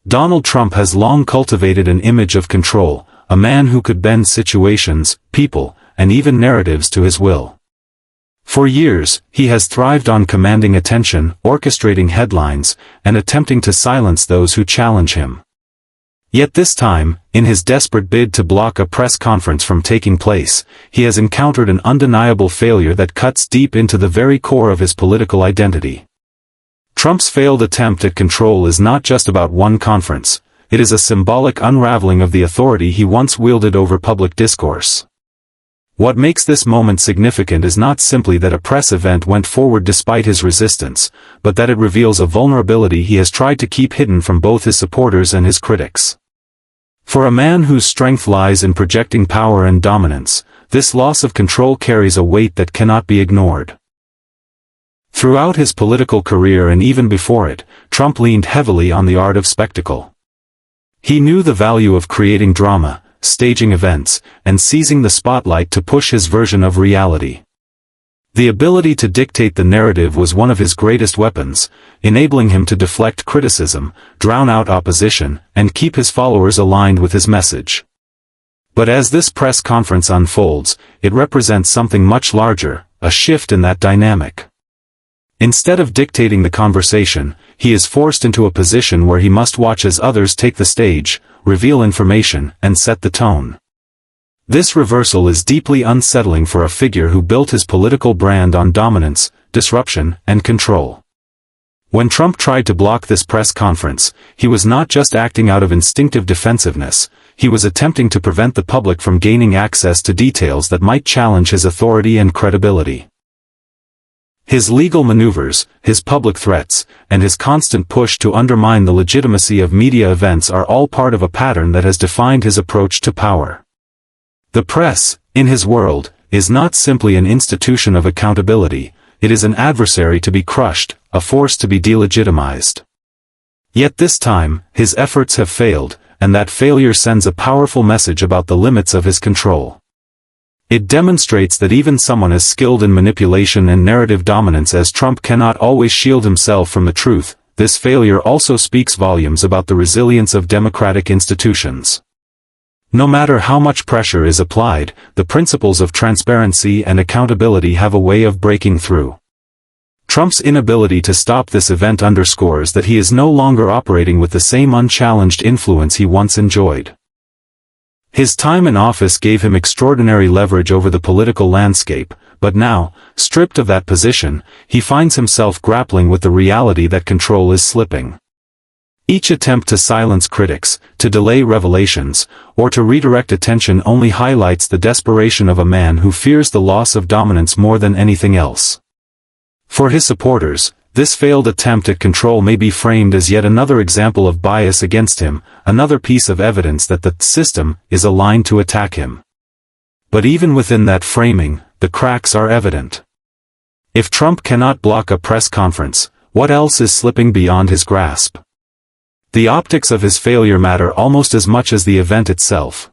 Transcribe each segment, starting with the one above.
Donald Trump has long cultivated an image of control, a man who could bend situations, people, and even narratives to his will. For years, he has thrived on commanding attention, orchestrating headlines, and attempting to silence those who challenge him. Yet this time, in his desperate bid to block a press conference from taking place, he has encountered an undeniable failure that cuts deep into the very core of his political identity. Trump's failed attempt at control is not just about one conference, it is a symbolic unraveling of the authority he once wielded over public discourse. What makes this moment significant is not simply that a press event went forward despite his resistance, but that it reveals a vulnerability he has tried to keep hidden from both his supporters and his critics. For a man whose strength lies in projecting power and dominance, this loss of control carries a weight that cannot be ignored. Throughout his political career and even before it, Trump leaned heavily on the art of spectacle. He knew the value of creating drama, staging events, and seizing the spotlight to push his version of reality. The ability to dictate the narrative was one of his greatest weapons, enabling him to deflect criticism, drown out opposition, and keep his followers aligned with his message. But as this press conference unfolds, it represents something much larger, a shift in that dynamic. Instead of dictating the conversation, he is forced into a position where he must watch as others take the stage, reveal information, and set the tone. This reversal is deeply unsettling for a figure who built his political brand on dominance, disruption, and control. When Trump tried to block this press conference, he was not just acting out of instinctive defensiveness, he was attempting to prevent the public from gaining access to details that might challenge his authority and credibility. His legal maneuvers, his public threats, and his constant push to undermine the legitimacy of media events are all part of a pattern that has defined his approach to power. The press, in his world, is not simply an institution of accountability, it is an adversary to be crushed, a force to be delegitimized. Yet this time, his efforts have failed, and that failure sends a powerful message about the limits of his control. It demonstrates that even someone as skilled in manipulation and narrative dominance as Trump cannot always shield himself from the truth. This failure also speaks volumes about the resilience of democratic institutions. No matter how much pressure is applied, the principles of transparency and accountability have a way of breaking through. Trump's inability to stop this event underscores that he is no longer operating with the same unchallenged influence he once enjoyed. His time in office gave him extraordinary leverage over the political landscape, but now, stripped of that position, he finds himself grappling with the reality that control is slipping. Each attempt to silence critics, to delay revelations, or to redirect attention only highlights the desperation of a man who fears the loss of dominance more than anything else. For his supporters, this failed attempt at control may be framed as yet another example of bias against him, another piece of evidence that the system is aligned to attack him. But even within that framing, the cracks are evident. If Trump cannot block a press conference, what else is slipping beyond his grasp? The optics of his failure matter almost as much as the event itself.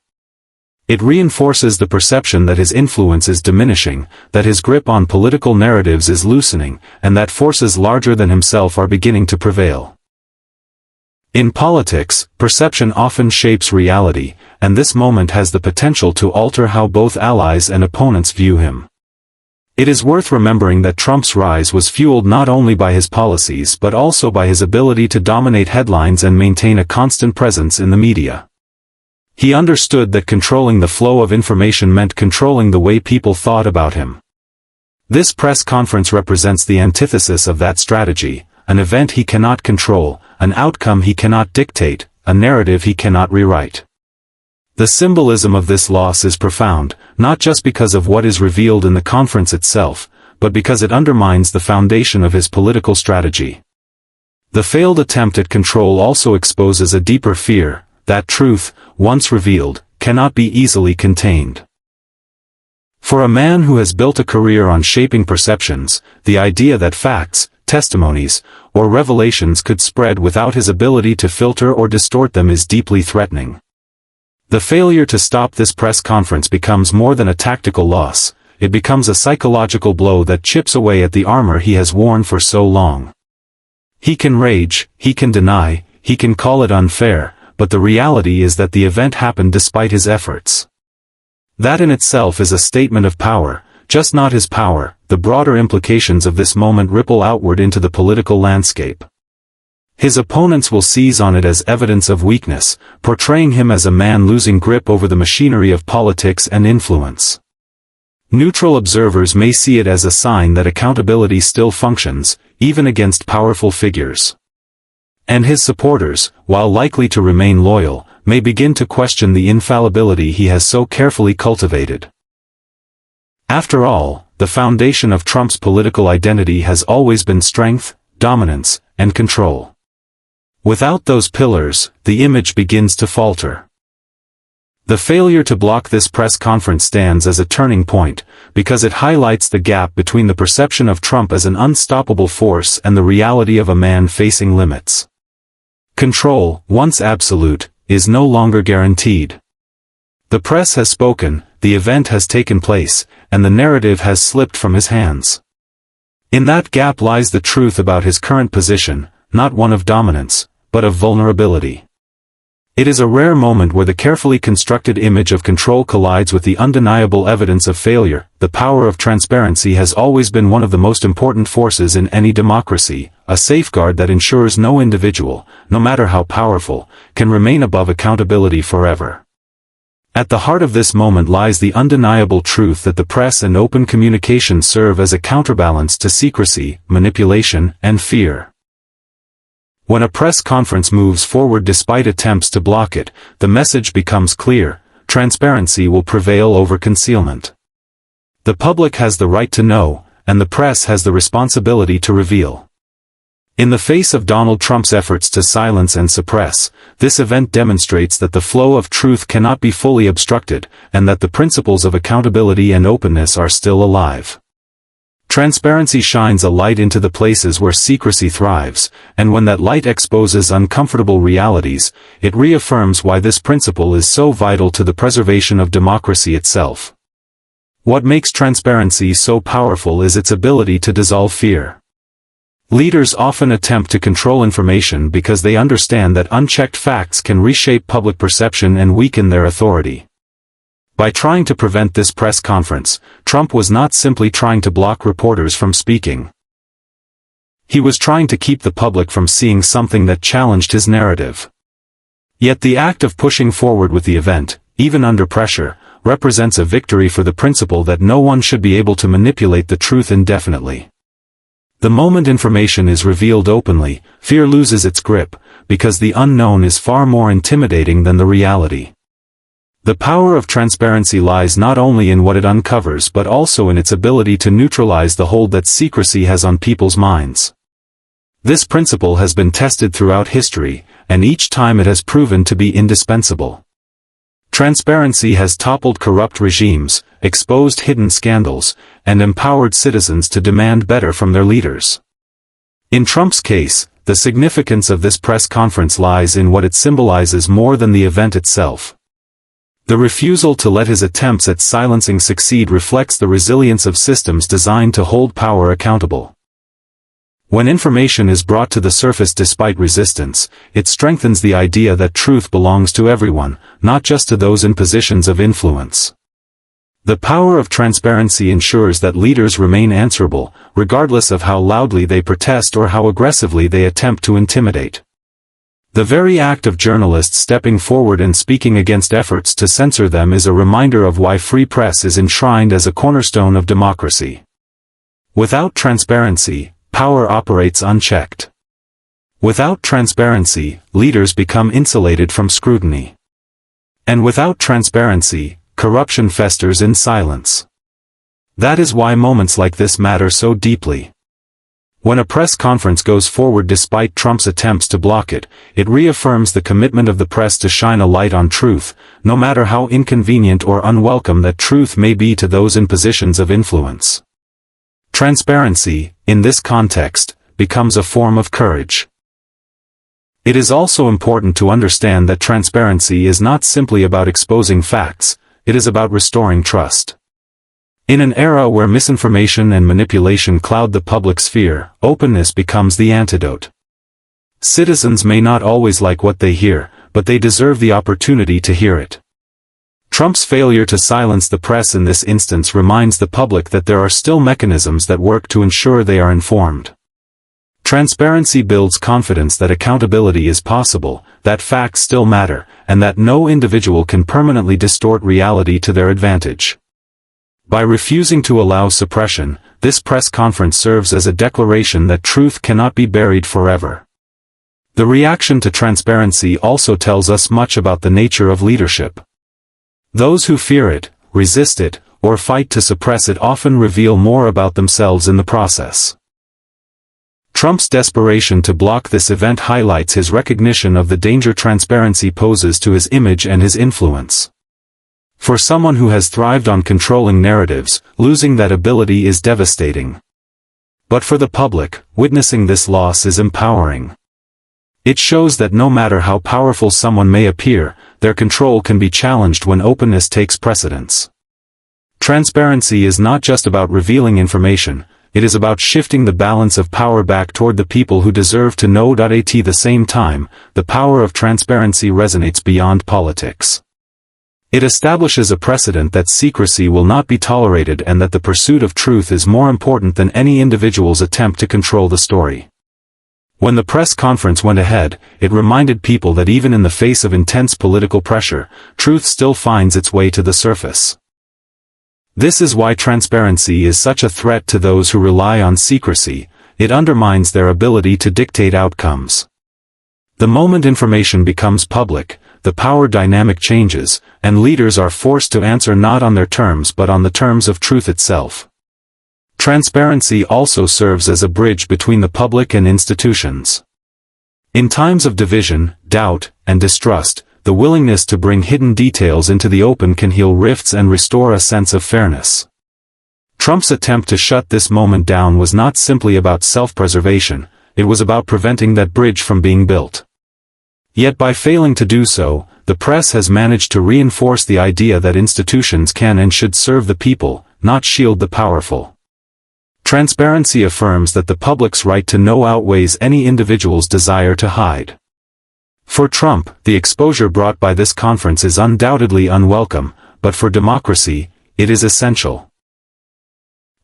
It reinforces the perception that his influence is diminishing, that his grip on political narratives is loosening, and that forces larger than himself are beginning to prevail. In politics, perception often shapes reality, and this moment has the potential to alter how both allies and opponents view him. It is worth remembering that Trump's rise was fueled not only by his policies but also by his ability to dominate headlines and maintain a constant presence in the media. He understood that controlling the flow of information meant controlling the way people thought about him. This press conference represents the antithesis of that strategy, an event he cannot control, an outcome he cannot dictate, a narrative he cannot rewrite. The symbolism of this loss is profound, not just because of what is revealed in the conference itself, but because it undermines the foundation of his political strategy. The failed attempt at control also exposes a deeper fear, that truth, once revealed, cannot be easily contained. For a man who has built a career on shaping perceptions, the idea that facts, testimonies, or revelations could spread without his ability to filter or distort them is deeply threatening. The failure to stop this press conference becomes more than a tactical loss, it becomes a psychological blow that chips away at the armor he has worn for so long. He can rage, he can deny, he can call it unfair, but the reality is that the event happened despite his efforts. That in itself is a statement of power, just not his power. The broader implications of this moment ripple outward into the political landscape. His opponents will seize on it as evidence of weakness, portraying him as a man losing grip over the machinery of politics and influence. Neutral observers may see it as a sign that accountability still functions, even against powerful figures. And his supporters, while likely to remain loyal, may begin to question the infallibility he has so carefully cultivated. After all, the foundation of Trump's political identity has always been strength, dominance, and control. Without those pillars, the image begins to falter. The failure to block this press conference stands as a turning point, because it highlights the gap between the perception of Trump as an unstoppable force and the reality of a man facing limits. Control, once absolute, is no longer guaranteed. The press has spoken, the event has taken place, and the narrative has slipped from his hands. In that gap lies the truth about his current position, not one of dominance, but of vulnerability. It is a rare moment where the carefully constructed image of control collides with the undeniable evidence of failure. The power of transparency has always been one of the most important forces in any democracy, a safeguard that ensures no individual, no matter how powerful, can remain above accountability forever. At the heart of this moment lies the undeniable truth that the press and open communication serve as a counterbalance to secrecy, manipulation, and fear. When a press conference moves forward despite attempts to block it, the message becomes clear: transparency will prevail over concealment. The public has the right to know, and the press has the responsibility to reveal. In the face of Donald Trump's efforts to silence and suppress, this event demonstrates that the flow of truth cannot be fully obstructed, and that the principles of accountability and openness are still alive. Transparency shines a light into the places where secrecy thrives, and when that light exposes uncomfortable realities, it reaffirms why this principle is so vital to the preservation of democracy itself. What makes transparency so powerful is its ability to dissolve fear. Leaders often attempt to control information because they understand that unchecked facts can reshape public perception and weaken their authority. By trying to prevent this press conference, Trump was not simply trying to block reporters from speaking. He was trying to keep the public from seeing something that challenged his narrative. Yet the act of pushing forward with the event, even under pressure, represents a victory for the principle that no one should be able to manipulate the truth indefinitely. The moment information is revealed openly, fear loses its grip, because the unknown is far more intimidating than the reality. The power of transparency lies not only in what it uncovers but also in its ability to neutralize the hold that secrecy has on people's minds. This principle has been tested throughout history, and each time it has proven to be indispensable. Transparency has toppled corrupt regimes, exposed hidden scandals, and empowered citizens to demand better from their leaders. In Trump's case, the significance of this press conference lies in what it symbolizes more than the event itself. The refusal to let his attempts at silencing succeed reflects the resilience of systems designed to hold power accountable. When information is brought to the surface despite resistance, it strengthens the idea that truth belongs to everyone, not just to those in positions of influence. The power of transparency ensures that leaders remain answerable, regardless of how loudly they protest or how aggressively they attempt to intimidate. The very act of journalists stepping forward and speaking against efforts to censor them is a reminder of why free press is enshrined as a cornerstone of democracy. Without transparency, power operates unchecked. Without transparency, leaders become insulated from scrutiny. And without transparency, corruption festers in silence. That is why moments like this matter so deeply. When a press conference goes forward despite Trump's attempts to block it, it reaffirms the commitment of the press to shine a light on truth, no matter how inconvenient or unwelcome that truth may be to those in positions of influence. Transparency, in this context, becomes a form of courage. It is also important to understand that transparency is not simply about exposing facts, it is about restoring trust. In an era where misinformation and manipulation cloud the public sphere, openness becomes the antidote. Citizens may not always like what they hear, but they deserve the opportunity to hear it. Trump's failure to silence the press in this instance reminds the public that there are still mechanisms that work to ensure they are informed. Transparency builds confidence that accountability is possible, that facts still matter, and that no individual can permanently distort reality to their advantage. By refusing to allow suppression, this press conference serves as a declaration that truth cannot be buried forever. The reaction to transparency also tells us much about the nature of leadership. Those who fear it, resist it, or fight to suppress it often reveal more about themselves in the process. Trump's desperation to block this event highlights his recognition of the danger transparency poses to his image and his influence. For someone who has thrived on controlling narratives, losing that ability is devastating. But for the public, witnessing this loss is empowering. It shows that no matter how powerful someone may appear, their control can be challenged when openness takes precedence. Transparency is not just about revealing information, it is about shifting the balance of power back toward the people who deserve to know. At the same time, the power of transparency resonates beyond politics. It establishes a precedent that secrecy will not be tolerated and that the pursuit of truth is more important than any individual's attempt to control the story. When the press conference went ahead, it reminded people that even in the face of intense political pressure, truth still finds its way to the surface. This is why transparency is such a threat to those who rely on secrecy. It undermines their ability to dictate outcomes. The moment information becomes public, the power dynamic changes, and leaders are forced to answer not on their terms but on the terms of truth itself. Transparency also serves as a bridge between the public and institutions. In times of division, doubt, and distrust, the willingness to bring hidden details into the open can heal rifts and restore a sense of fairness. Trump's attempt to shut this moment down was not simply about self-preservation, it was about preventing that bridge from being built. Yet by failing to do so, the press has managed to reinforce the idea that institutions can and should serve the people, not shield the powerful. Transparency affirms that the public's right to know outweighs any individual's desire to hide. For Trump, the exposure brought by this conference is undoubtedly unwelcome, but for democracy, it is essential.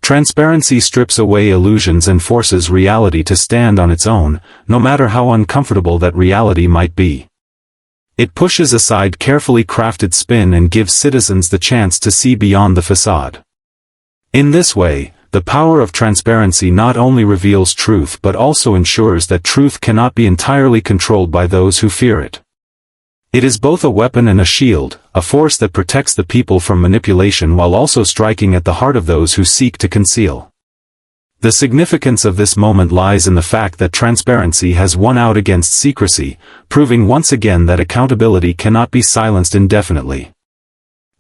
Transparency strips away illusions and forces reality to stand on its own, no matter how uncomfortable that reality might be. It pushes aside carefully crafted spin and gives citizens the chance to see beyond the facade. In this way, the power of transparency not only reveals truth but also ensures that truth cannot be entirely controlled by those who fear it. It is both a weapon and a shield, a force that protects the people from manipulation while also striking at the heart of those who seek to conceal. The significance of this moment lies in the fact that transparency has won out against secrecy, proving once again that accountability cannot be silenced indefinitely.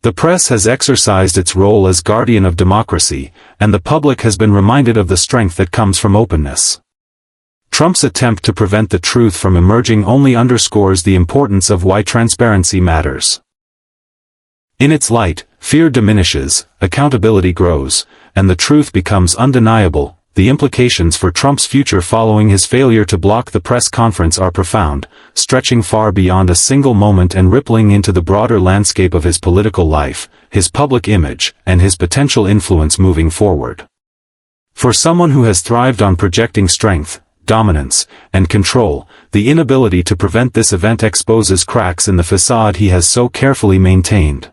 The press has exercised its role as guardian of democracy, and the public has been reminded of the strength that comes from openness. Trump's attempt to prevent the truth from emerging only underscores the importance of why transparency matters. In its light, fear diminishes, accountability grows, and the truth becomes undeniable. The implications for Trump's future following his failure to block the press conference are profound, stretching far beyond a single moment and rippling into the broader landscape of his political life, his public image, and his potential influence moving forward. For someone who has thrived on projecting strength, dominance, and control, the inability to prevent this event exposes cracks in the facade he has so carefully maintained.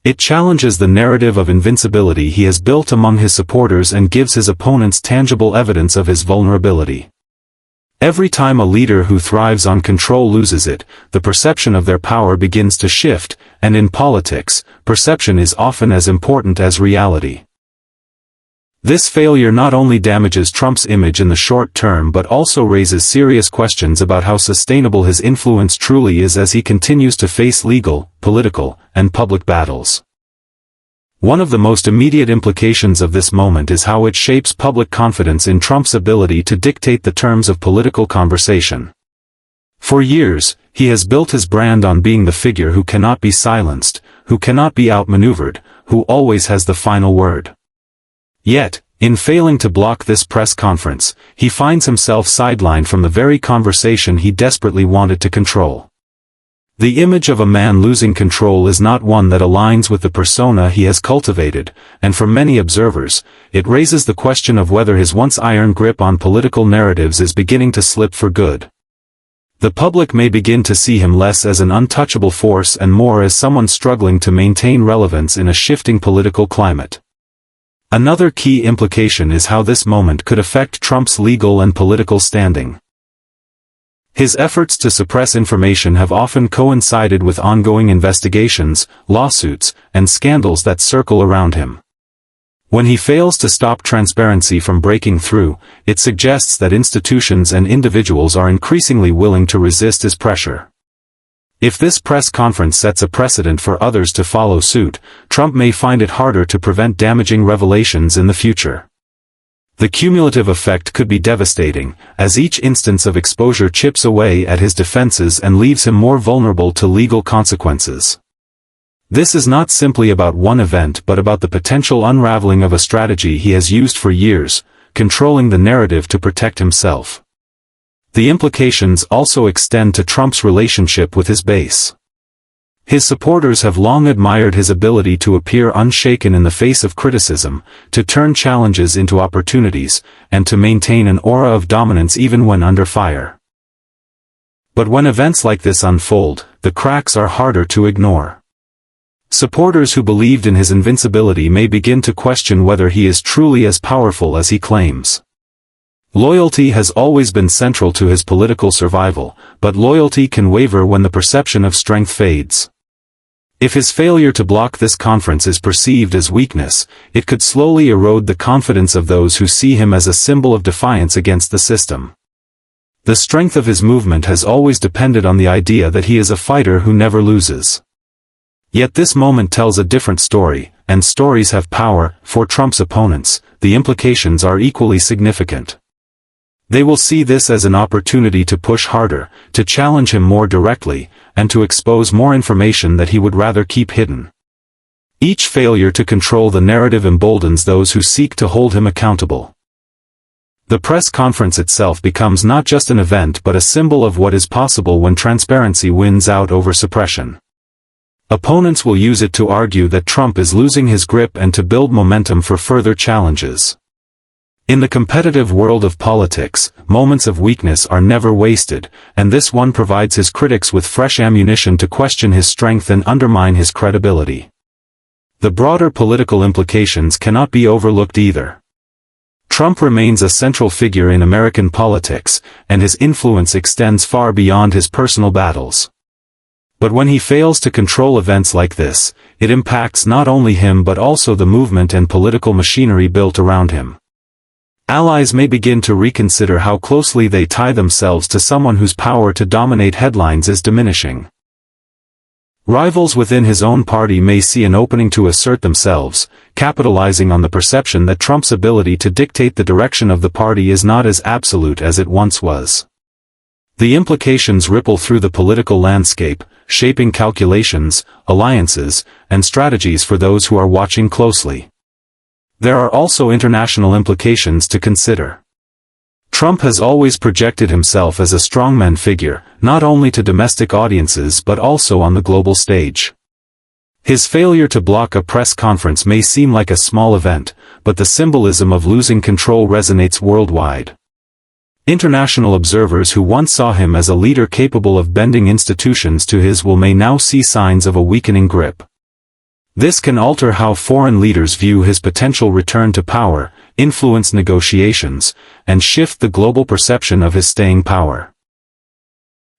It challenges the narrative of invincibility he has built among his supporters and gives his opponents tangible evidence of his vulnerability. Every time a leader who thrives on control loses it, the perception of their power begins to shift, and in politics, perception is often as important as reality. This failure not only damages Trump's image in the short term but also raises serious questions about how sustainable his influence truly is as he continues to face legal, political, and public battles. One of the most immediate implications of this moment is how it shapes public confidence in Trump's ability to dictate the terms of political conversation. For years, he has built his brand on being the figure who cannot be silenced, who cannot be outmaneuvered, who always has the final word. Yet, In failing to block this press conference, he finds himself sidelined from the very conversation he desperately wanted to control. The image of a man losing control is not one that aligns with the persona he has cultivated, and for many observers, it raises the question of whether his once iron grip on political narratives is beginning to slip for good. The public may begin to see him less as an untouchable force and more as someone struggling to maintain relevance in a shifting political climate. Another key implication is how this moment could affect Trump's legal and political standing. His efforts to suppress information have often coincided with ongoing investigations, lawsuits, and scandals that circle around him. When he fails to stop transparency from breaking through, it suggests that institutions and individuals are increasingly willing to resist his pressure. If this press conference sets a precedent for others to follow suit, Trump may find it harder to prevent damaging revelations in the future. The cumulative effect could be devastating, as each instance of exposure chips away at his defenses and leaves him more vulnerable to legal consequences. This is not simply about one event but about the potential unraveling of a strategy he has used for years, controlling the narrative to protect himself. The implications also extend to Trump's relationship with his base. His supporters have long admired his ability to appear unshaken in the face of criticism, to turn challenges into opportunities, and to maintain an aura of dominance even when under fire. But when events like this unfold, the cracks are harder to ignore. Supporters who believed in his invincibility may begin to question whether he is truly as powerful as he claims. Loyalty has always been central to his political survival, but loyalty can waver when the perception of strength fades. If his failure to block this conference is perceived as weakness, it could slowly erode the confidence of those who see him as a symbol of defiance against the system. The strength of his movement has always depended on the idea that he is a fighter who never loses. Yet this moment tells a different story, and stories have power. For Trump's opponents, the implications are equally significant. They will see this as an opportunity to push harder, to challenge him more directly, and to expose more information that he would rather keep hidden. Each failure to control the narrative emboldens those who seek to hold him accountable. The press conference itself becomes not just an event but a symbol of what is possible when transparency wins out over suppression. Opponents will use it to argue that Trump is losing his grip and to build momentum for further challenges. In the competitive world of politics, moments of weakness are never wasted, and this one provides his critics with fresh ammunition to question his strength and undermine his credibility. The broader political implications cannot be overlooked either. Trump remains a central figure in American politics, and his influence extends far beyond his personal battles. But when he fails to control events like this, it impacts not only him but also the movement and political machinery built around him. Allies may begin to reconsider how closely they tie themselves to someone whose power to dominate headlines is diminishing. Rivals within his own party may see an opening to assert themselves, capitalizing on the perception that Trump's ability to dictate the direction of the party is not as absolute as it once was. The implications ripple through the political landscape, shaping calculations, alliances, and strategies for those who are watching closely. There are also international implications to consider. Trump has always projected himself as a strongman figure, not only to domestic audiences but also on the global stage. His failure to block a press conference may seem like a small event, but the symbolism of losing control resonates worldwide. International observers who once saw him as a leader capable of bending institutions to his will may now see signs of a weakening grip. This can alter how foreign leaders view his potential return to power, influence negotiations, and shift the global perception of his staying power.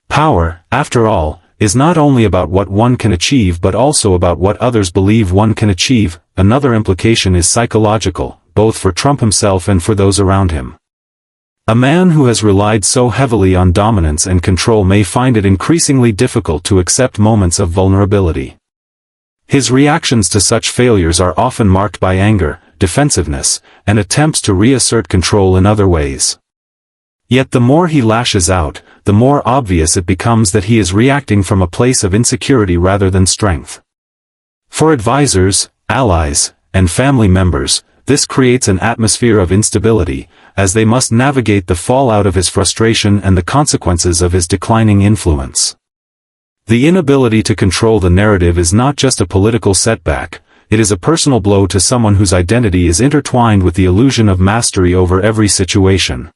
Power, after all, is not only about what one can achieve but also about what others believe one can achieve. Another implication is psychological, both for Trump himself and for those around him. A man who has relied so heavily on dominance and control may find it increasingly difficult to accept moments of vulnerability. His reactions to such failures are often marked by anger, defensiveness, and attempts to reassert control in other ways. Yet the more he lashes out, the more obvious it becomes that he is reacting from a place of insecurity rather than strength. For advisors, allies, and family members, this creates an atmosphere of instability, as they must navigate the fallout of his frustration and the consequences of his declining influence. The inability to control the narrative is not just a political setback, it is a personal blow to someone whose identity is intertwined with the illusion of mastery over every situation.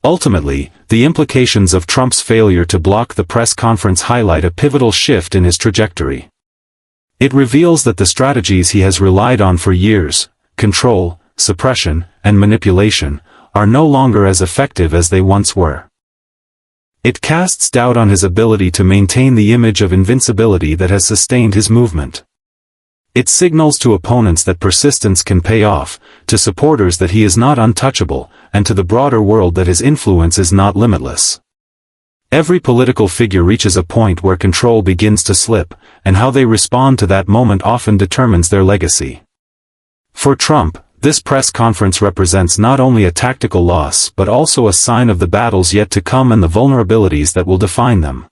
Ultimately, the implications of Trump's failure to block the press conference highlight a pivotal shift in his trajectory. It reveals that the strategies he has relied on for years, control, suppression, and manipulation, are no longer as effective as they once were. It casts doubt on his ability to maintain the image of invincibility that has sustained his movement. It signals to opponents that persistence can pay off, to supporters that he is not untouchable, and to the broader world that his influence is not limitless. Every political figure reaches a point where control begins to slip, and how they respond to that moment often determines their legacy. For Trump, this press conference represents not only a tactical loss but also a sign of the battles yet to come and the vulnerabilities that will define them.